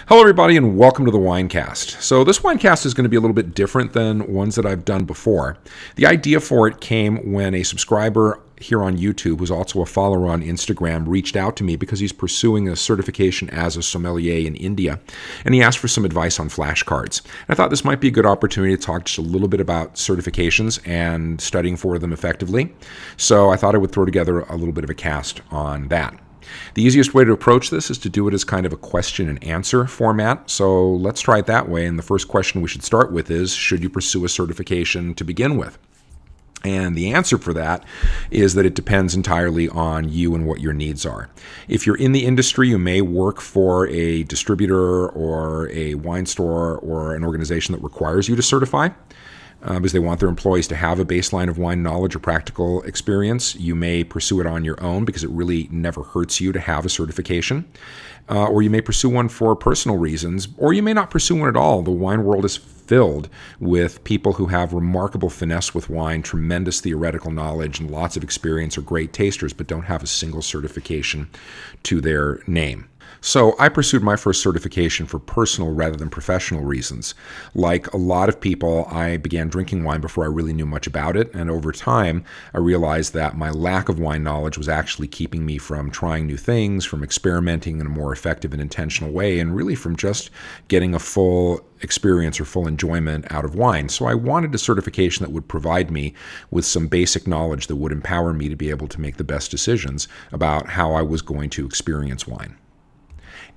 Hello, everybody, and welcome to the Winecast. So this Winecast is going to be a little bit different than ones that I've done before. The idea for it came when a subscriber here on YouTube, who's also a follower on Instagram, reached out to me because he's pursuing a certification as a sommelier in India, and he asked for some advice on flashcards. And I thought this might be a good opportunity to talk just a little bit about certifications and studying for them effectively. So I thought I would throw together a little bit of a cast on that. The easiest way to approach this is to do it as kind of a question and answer format. So let's try it that way. And the first question we should start with is, should you pursue a certification to begin with? And the answer for that is that it depends entirely on you and what your needs are. If you're in the industry, you may work for a distributor or a wine store or an organization that requires you to certify. Because they want their employees to have a baseline of wine knowledge or practical experience. You may pursue it on your own because it really never hurts you to have a certification. Or you may pursue one for personal reasons, or you may not pursue one at all. The wine world is filled with people who have remarkable finesse with wine, tremendous theoretical knowledge, and lots of experience, are great tasters, but don't have a single certification to their name. So I pursued my first certification for personal rather than professional reasons. Like a lot of people, I began drinking wine before I really knew much about it, and over time I realized that my lack of wine knowledge was actually keeping me from trying new things, from experimenting in a more effective and intentional way, and really from just getting a full experience or full enjoyment out of wine. So I wanted a certification that would provide me with some basic knowledge that would empower me to be able to make the best decisions about how I was going to experience wine.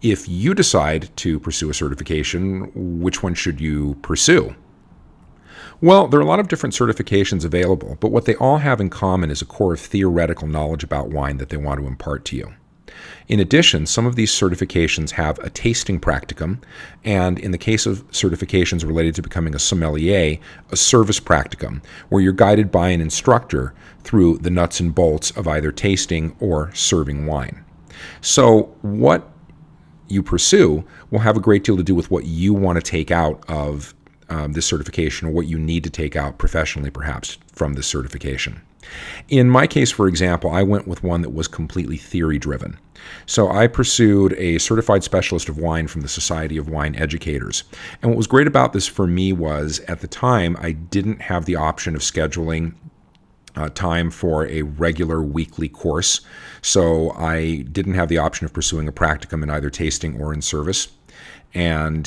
If you decide to pursue a certification, which one should you pursue? Well, there are a lot of different certifications available, but what they all have in common is a core of theoretical knowledge about wine that they want to impart to you. In addition, some of these certifications have a tasting practicum, and in the case of certifications related to becoming a sommelier, a service practicum, where you're guided by an instructor through the nuts and bolts of either tasting or serving wine. So what you pursue will have a great deal to do with what you want to take out of this certification, or what you need to take out professionally, perhaps, from this certification. In my case, for example, I went with one that was completely theory-driven. So I pursued a certified specialist of wine from the Society of Wine Educators. And what was great about this for me was, at the time, I didn't have the option of scheduling time for a regular weekly course. So I didn't have the option of pursuing a practicum in either tasting or in service. And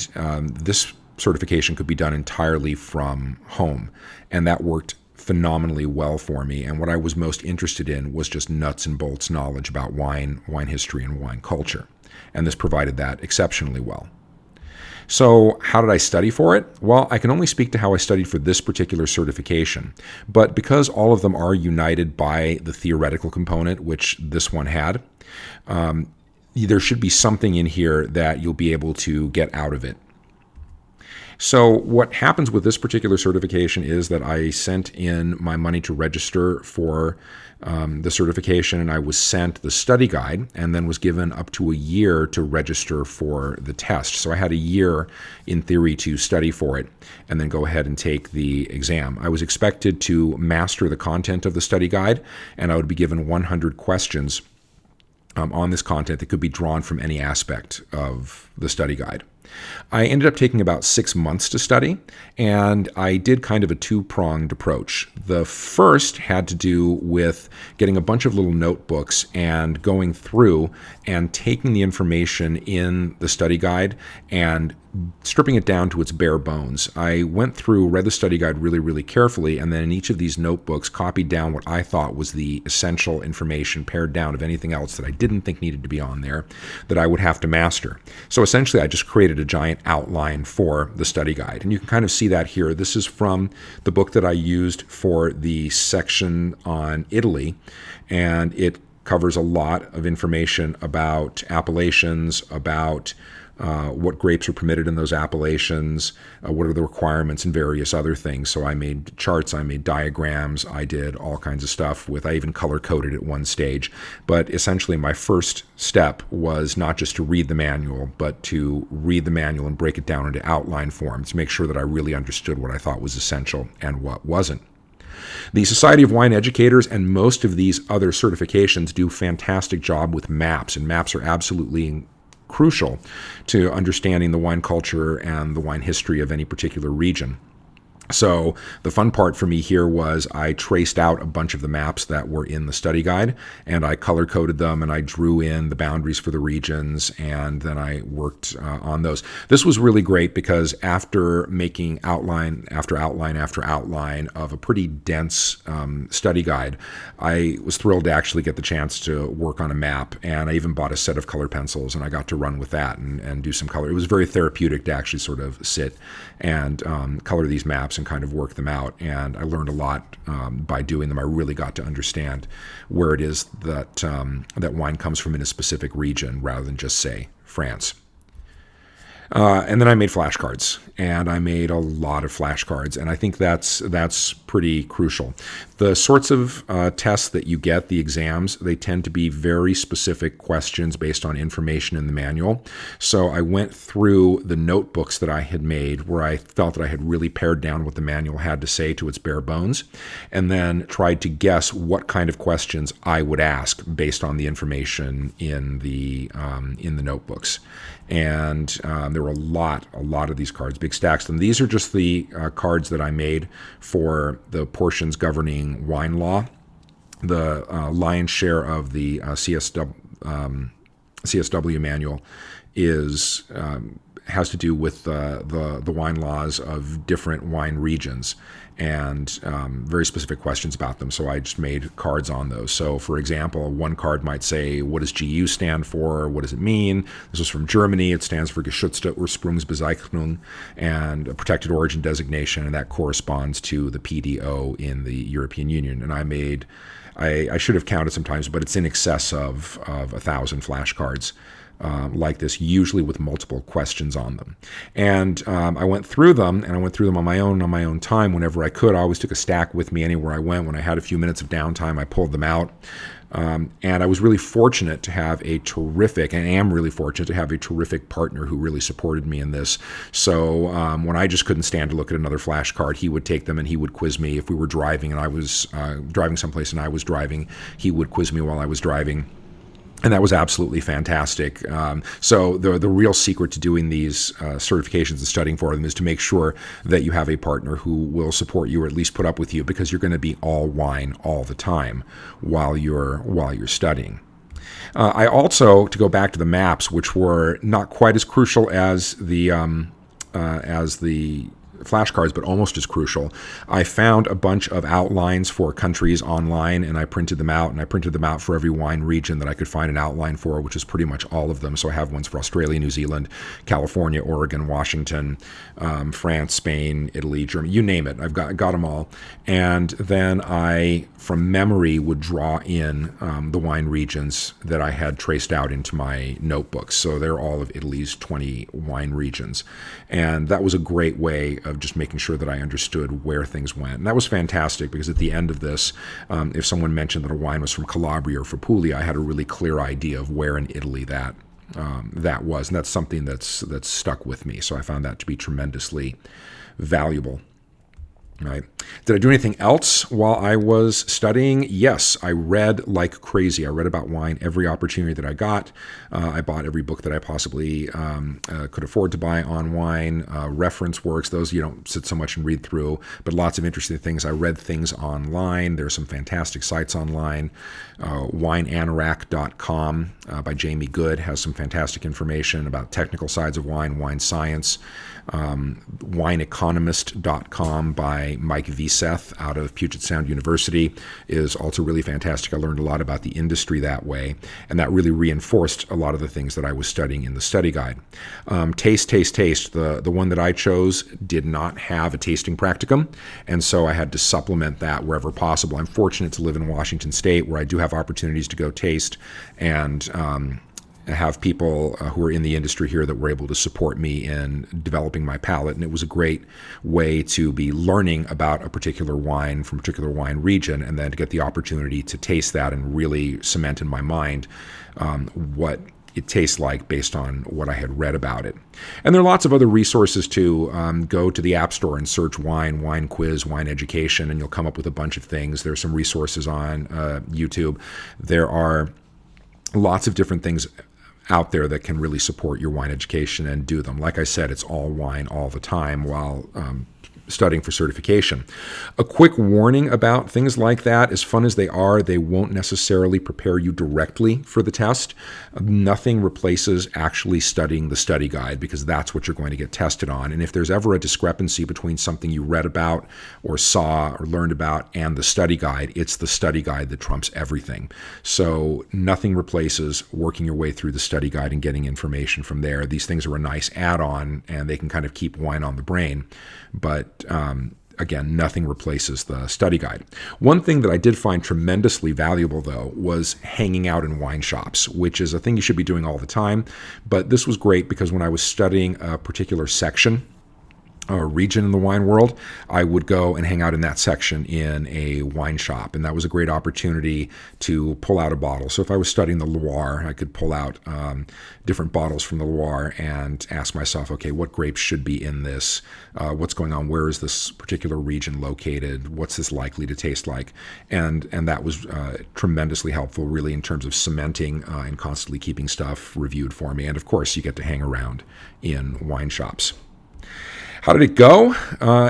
this certification could be done entirely from home. And that worked phenomenally well for me. And what I was most interested in was just nuts and bolts knowledge about wine, wine history, and wine culture. And this provided that exceptionally well. So how did I study for it? Well, I can only speak to how I studied for this particular certification. But because all of them are united by the theoretical component, which this one had, there should be something in here that you'll be able to get out of it. So what happens with this particular certification is that I sent in my money to register for the certification, and I was sent the study guide and then was given up to a year to register for the test. So I had a year in theory to study for it and then go ahead and take the exam. I was expected to master the content of the study guide, and I would be given 100 questions on this content that could be drawn from any aspect of the study guide. I ended up taking about 6 months to study, and I did kind of a two-pronged approach. The first had to do with getting a bunch of little notebooks and going through and taking the information in the study guide and stripping it down to its bare bones. I went through, read the study guide really, really carefully, and then in each of these notebooks copied down what I thought was the essential information, pared down of anything else that I didn't think needed to be on there that I would have to master. So essentially I just created a giant outline for the study guide. And you can kind of see that here. This is from the book that I used for the section on Italy, and it covers a lot of information about appellations, about what grapes are permitted in those appellations, what are the requirements, and various other things. So I made charts, I made diagrams, I did all kinds of stuff I even color-coded at one stage. But essentially my first step was not just to read the manual, but to read the manual and break it down into outline form to make sure that I really understood what I thought was essential and what wasn't. The Society of Wine Educators and most of these other certifications do a fantastic job with maps, and maps are absolutely crucial to understanding the wine culture and the wine history of any particular region. So the fun part for me here was I traced out a bunch of the maps that were in the study guide, and I color-coded them, and I drew in the boundaries for the regions, and then I worked on those. This was really great because after making outline after outline after outline of a pretty dense study guide, I was thrilled to actually get the chance to work on a map, and I even bought a set of color pencils, and I got to run with that and do some color. It was very therapeutic to actually sort of sit and color these maps and kind of work them out, and I learned a lot by doing them. I really got to understand where it is that that wine comes from in a specific region rather than just, say, France. And then I made flashcards, and I made a lot of flashcards, and I think that's pretty crucial. The sorts of tests that you get, the exams, they tend to be very specific questions based on information in the manual. So I went through the notebooks that I had made where I felt that I had really pared down what the manual had to say to its bare bones, and then tried to guess what kind of questions I would ask based on the information in the notebooks. And there were a lot of these cards, big stacks of them. These are just the cards that I made for the portions governing wine law. The lion's share of the CSW manual has to do with the wine laws of different wine regions and very specific questions about them. So I just made cards on those. So for example, one card might say, what does GU stand for? What does it mean? This was from Germany. It stands for Geschützte Ursprungsbezeichnung and a protected origin designation, and that corresponds to the PDO in the European Union. And I should have counted sometimes, but it's in excess of 1,000 flashcards like this, usually with multiple questions on them. And I went through them, and I went through them on my own time whenever I could. I always took a stack with me anywhere I went. When I had a few minutes of downtime, I pulled them out. And I was really fortunate to have and am really fortunate to have a terrific partner who really supported me in this. So when I just couldn't stand to look at another flashcard, he would take them and he would quiz me. If we were driving and I was driving someplace and I was driving, he would quiz me while I was driving. And that was absolutely fantastic. So the real secret to doing these certifications and studying for them is to make sure that you have a partner who will support you or at least put up with you, because you're going to be all wine all the time while you're studying. I also, to go back to the maps, which were not quite as crucial as the flashcards, but almost as crucial, I found a bunch of outlines for countries online, and I printed them out, and I printed them out for every wine region that I could find an outline for, which is pretty much all of them. So I have ones for Australia, New Zealand, California, Oregon, Washington, France, Spain, Italy, Germany, you name it. I've got them all. And then I, from memory, would draw in the wine regions that I had traced out into my notebooks. So they're all of Italy's 20 wine regions. And that was a great way of just making sure that I understood where things went. And that was fantastic, because at the end of this, if someone mentioned that a wine was from Calabria or from Puglia, I had a really clear idea of where in Italy that was. And that's something that's stuck with me. So I found that to be tremendously valuable. Right. Did I do anything else while I was studying? Yes, I read like crazy. I read about wine every opportunity that I got. I bought every book that I possibly could afford to buy on wine, reference works, those you don't sit so much and read through, but lots of interesting things. I read things online. There's some fantastic sites online. Wineanorak.com by Jamie Good has some fantastic information about technical sides of wine science. Wineeconomist.com by Mike Veseth out of Puget Sound University is also really fantastic. I learned a lot about the industry that way, and that really reinforced a lot of the things that I was studying in the study guide. Taste. The one that I chose did not have a tasting practicum, and so I had to supplement that wherever possible. I'm fortunate to live in Washington State, where I do have opportunities to go taste and have people who are in the industry here that were able to support me in developing my palate. And it was a great way to be learning about a particular wine from a particular wine region, and then to get the opportunity to taste that and really cement in my mind what it tastes like based on what I had read about it. And there are lots of other resources too. Go to the App Store and search wine quiz, wine education, and you'll come up with a bunch of things. There's some resources on YouTube. There are lots of different things out there that can really support your wine education and do them. Like I said, it's all wine all the time while studying for certification. A quick warning about things like that: as fun as they are, they won't necessarily prepare you directly for the test. Nothing replaces actually studying the study guide, because that's what you're going to get tested on. And if there's ever a discrepancy between something you read about or saw or learned about and the study guide, it's the study guide that trumps everything. So nothing replaces working your way through the study guide and getting information from there. These things are a nice add-on, and they can kind of keep wine on the brain. But again, nothing replaces the study guide. One thing that I did find tremendously valuable, though, was hanging out in wine shops, which is a thing you should be doing all the time. But this was great because when I was studying a particular section or region in the wine world, I would go and hang out in that section in a wine shop. And that was a great opportunity to pull out a bottle. So if I was studying the Loire, I could pull out different bottles from the Loire and ask myself, okay, what grapes should be in this? What's going on? Where is this particular region located? What's this likely to taste like? And that was tremendously helpful, really, in terms of cementing and constantly keeping stuff reviewed for me. And of course, you get to hang around in wine shops. How did it go?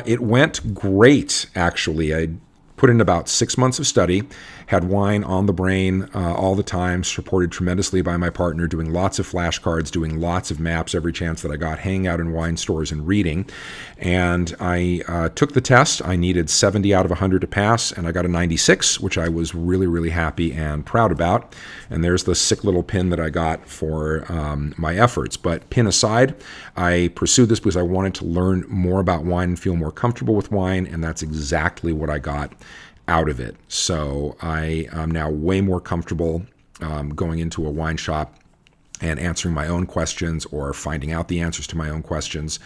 It went great, actually. I put in about 6 months of study, had wine on the brain all the time, supported tremendously by my partner, doing lots of flashcards, doing lots of maps every chance that I got, hanging out in wine stores and reading. And I took the test. I needed 70 out of 100 to pass, and I got a 96, which I was really, really happy and proud about. And there's the sick little pin that I got for my efforts. But pin aside, I pursued this because I wanted to learn more about wine and feel more comfortable with wine, and that's exactly what I got out of it. So I am now way more comfortable going into a wine shop and answering my own questions or finding out the answers to my own questions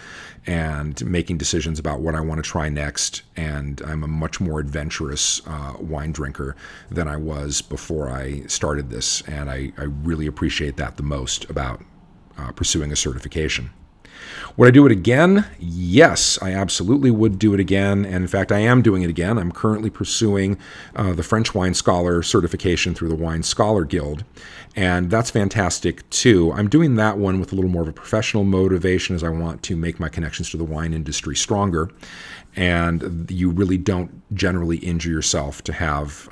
and making decisions about what I want to try next. And I'm a much more adventurous wine drinker than I was before I started this. And I really appreciate that the most about pursuing a certification. Would I do it again? Yes, I absolutely would do it again. And in fact, I am doing it again. I'm currently pursuing the French Wine Scholar certification through the Wine Scholar Guild. And that's fantastic too. I'm doing that one with a little more of a professional motivation, as I want to make my connections to the wine industry stronger. And you really don't generally injure yourself to have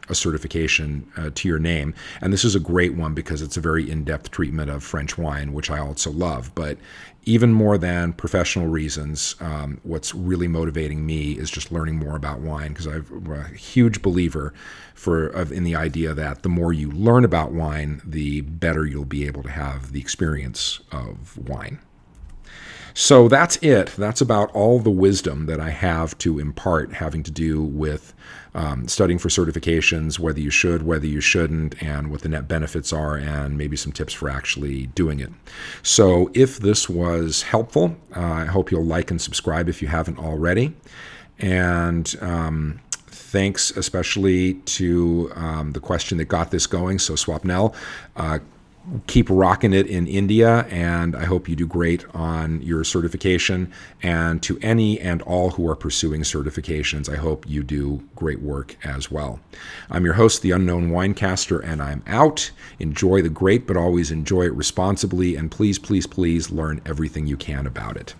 a certification to your name. And this is a great one because it's a very in-depth treatment of French wine, which I also love. But even more than professional reasons, what's really motivating me is just learning more about wine, because I'm a huge believer in the idea that the more you learn about wine, the better you'll be able to have the experience of wine. So that's it. That's about all the wisdom that I have to impart, having to do with studying for certifications, whether you should, whether you shouldn't, and what the net benefits are, and maybe some tips for actually doing it. So if this was helpful, I hope you'll like and subscribe if you haven't already. And thanks especially to the question that got this going. So Swapnel, keep rocking it in India, and I hope you do great on your certification. And to any and all who are pursuing certifications, I hope you do great work as well. I'm your host, the Unknown Winecaster, and I'm out. Enjoy the grape, but always enjoy it responsibly, and please, please, please learn everything you can about it.